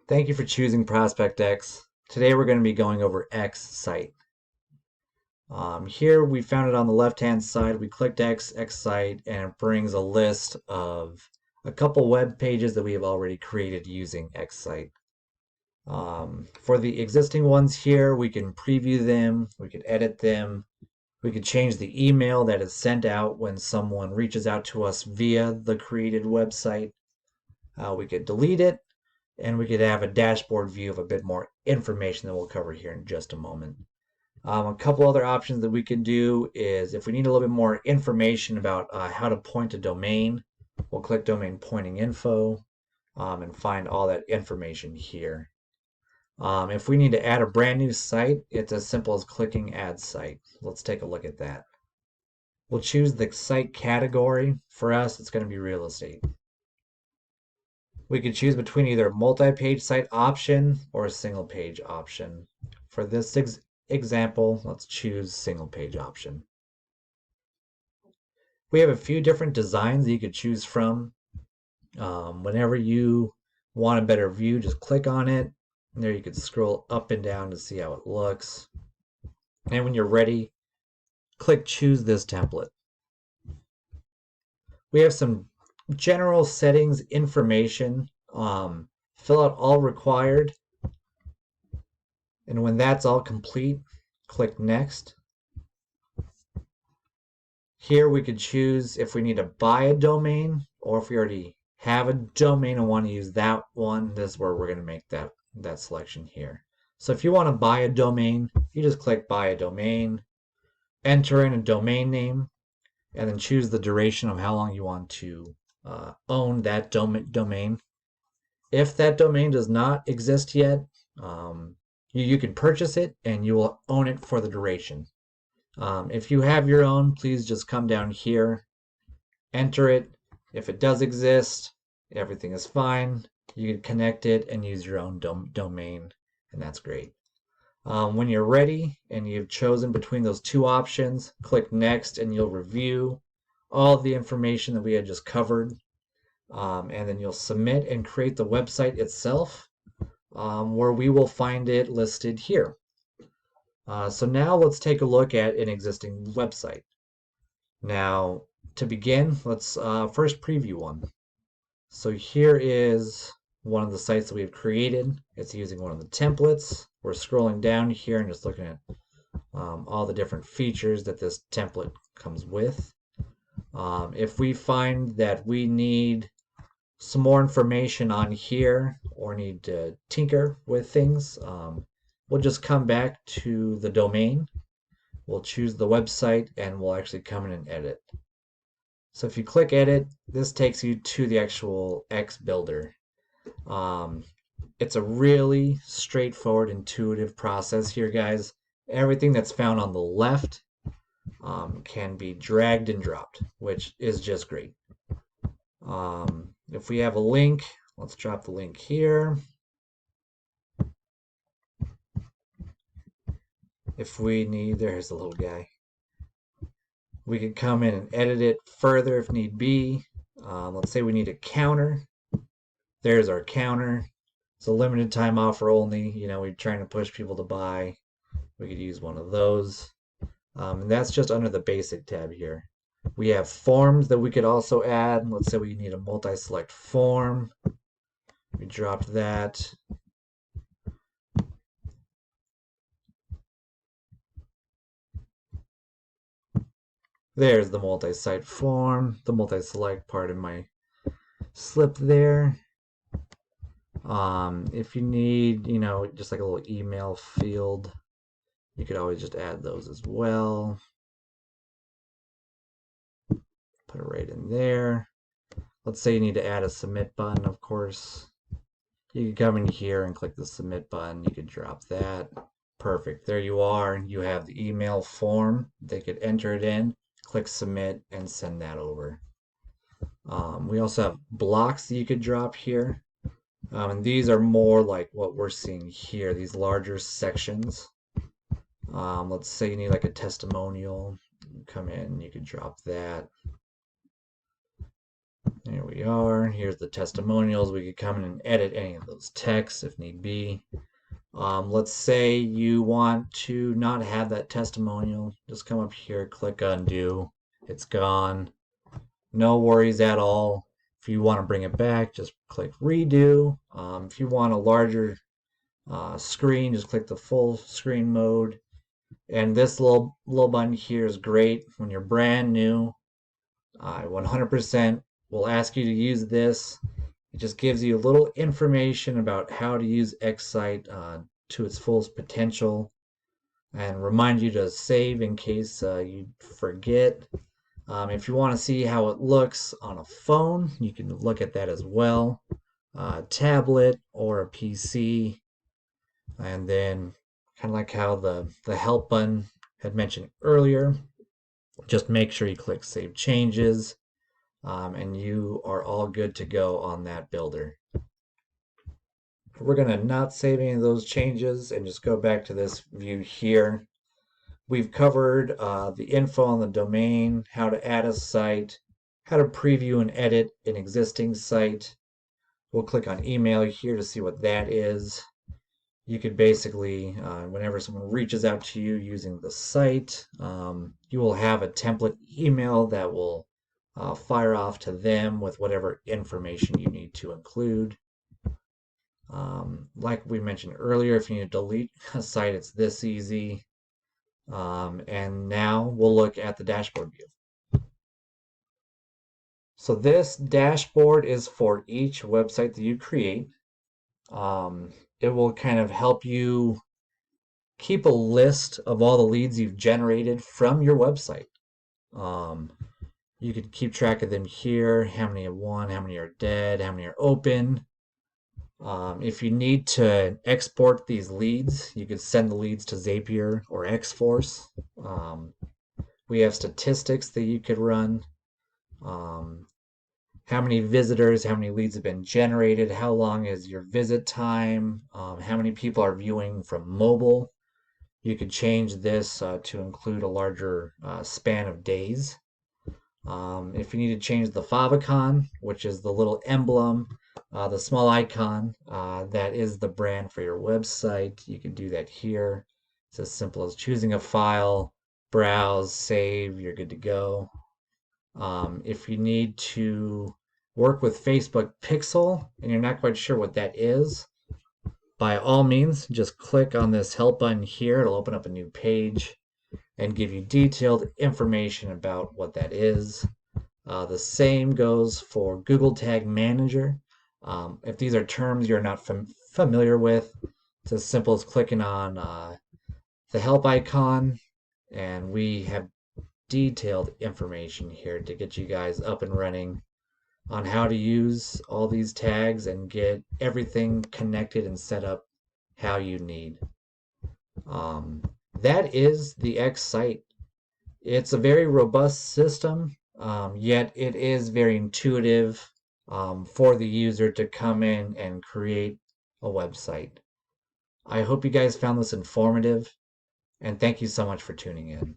Thank you for choosing ProspectX. Today we're going to be going over XSite. Here we found it on the left-hand side. We clicked XSite and it brings a list of a couple web pages that we have already created using XSite. For the existing ones here, we can preview them, we could edit them, we could change the email that is sent out when someone reaches out to us via the created website. We could delete it, and we could have a dashboard view of a bit more information that we'll cover here in just a moment. A couple other options that we can do is if we need a little bit more information about how to point a domain, we'll click domain pointing info and find all that information here. If we need to add a brand new site, it's as simple as clicking add site. Let's take a look at that. We'll choose the site category. For us, it's going to be real estate. We could choose between either a multi-page site option or a single page option. For this example, let's choose single page option. We have a few different designs that you could choose from. Whenever you want a better view, just click on it. And there you can scroll up and down to see how it looks. And when you're ready, click choose this template. We have some general settings information. Fill out all required. And when that's all complete, click next. Here we could choose if we need to buy a domain or if we already have a domain and want to use that one. This is where we're going to make that selection here. So if you want to buy a domain, you just click buy a domain, enter in a domain name, and then choose the duration of how long you want to own that domain. If that domain does not exist yet, you can purchase it and you will own it for the duration. If you have your own, please just come down here, enter it. If it does exist, everything is fine. You can connect it and use your own domain, and that's great. When you're ready and you've chosen between those two options, click next and you'll review all the information that we had just covered. And then you'll submit and create the website itself, where we will find it listed here. So now let's take a look at an existing website. Now, to begin, let's first preview one. So here is one of the sites that we've created. It's using one of the templates. We're scrolling down here and just looking at all the different features that this template comes with. If we find that we need some more information on here or need to tinker with things, we'll just come back to the domain. We'll choose the website and we'll actually come in and edit. So if you click edit, this takes you to the actual X builder. It's a really straightforward, intuitive process here, guys. Everything that's found on the left can be dragged and dropped, which is just great. If we have a link, let's drop the link here. If we need, there's the little guy. We can come in and edit it further if need be. Let's say we need a counter. There's our counter. It's a limited time offer only. You know, we're trying to push people to buy. We could use one of those. And that's just under the basic tab here. We have forms that we could also add. Let's say we need a multi-select form. We dropped that. There's the multi-site form, the multi-select part of my slip there. If you need, you know, just like a little email field, you could always just add those as well. Put it right in there. Let's say you need to add a submit button, of course. You can come in here and click the submit button. You could drop that. Perfect. There you are. You have the email form. They could enter it in, click submit, and send that over. We also have blocks that you could drop here. And these are more like what we're seeing here, these larger sections. Let's say you need like a testimonial. Come in, you could drop that. Here we are. Here's the testimonials. We could come in and edit any of those texts if need be. Let's say you want to not have that testimonial. Just come up here, click undo. It's gone. No worries at all. If you want to bring it back, just click redo. If you want a larger screen, just click the full screen mode. And this little button here is great when you're brand new. 100% will ask you to use this. It just gives you a little information about how to use XSite to its fullest potential and remind you to save in case you forget. If you want to see how it looks on a phone, you can look at that as well. Tablet or a PC. And then kind of like how the help button had mentioned earlier, just make sure you click Save Changes, and you are all good to go on that builder. We're going to not save any of those changes and just go back to this view here. We've covered the info on the domain, how to add a site, how to preview and edit an existing site. We'll click on email here to see what that is. You could basically, whenever someone reaches out to you using the site, you will have a template email that will fire off to them with whatever information you need to include. Like we mentioned earlier, if you need to delete a site, it's this easy. And now we'll look at the dashboard view. So this dashboard is for each website that you create. It will kind of help you keep a list of all the leads you've generated from your website. You can keep track of them here, how many have won, how many are dead, how many are open. If you need to export these leads, you could send the leads to Zapier or Xforce. We have statistics that you could run. How many visitors, how many leads have been generated, how long is your visit time, how many people are viewing from mobile. You could change this to include a larger span of days. If you need to change the favicon, which is the little emblem, the small icon, that is the brand for your website, you can do that here. It's as simple as choosing a file, browse, save, you're good to go. If you need to work with Facebook Pixel and you're not quite sure what that is, by all means, just click on this help button here. It'll open up a new page and give you detailed information about what that is. The same goes for Google Tag Manager. If these are terms you're not familiar with, it's as simple as clicking on the help icon, and we have detailed information here to get you guys up and running on how to use all these tags and get everything connected and set up how you need. That is the XSite. It's a very robust system, yet it is very intuitive for the user to come in and create a website. I hope you guys found this informative, and thank you so much for tuning in.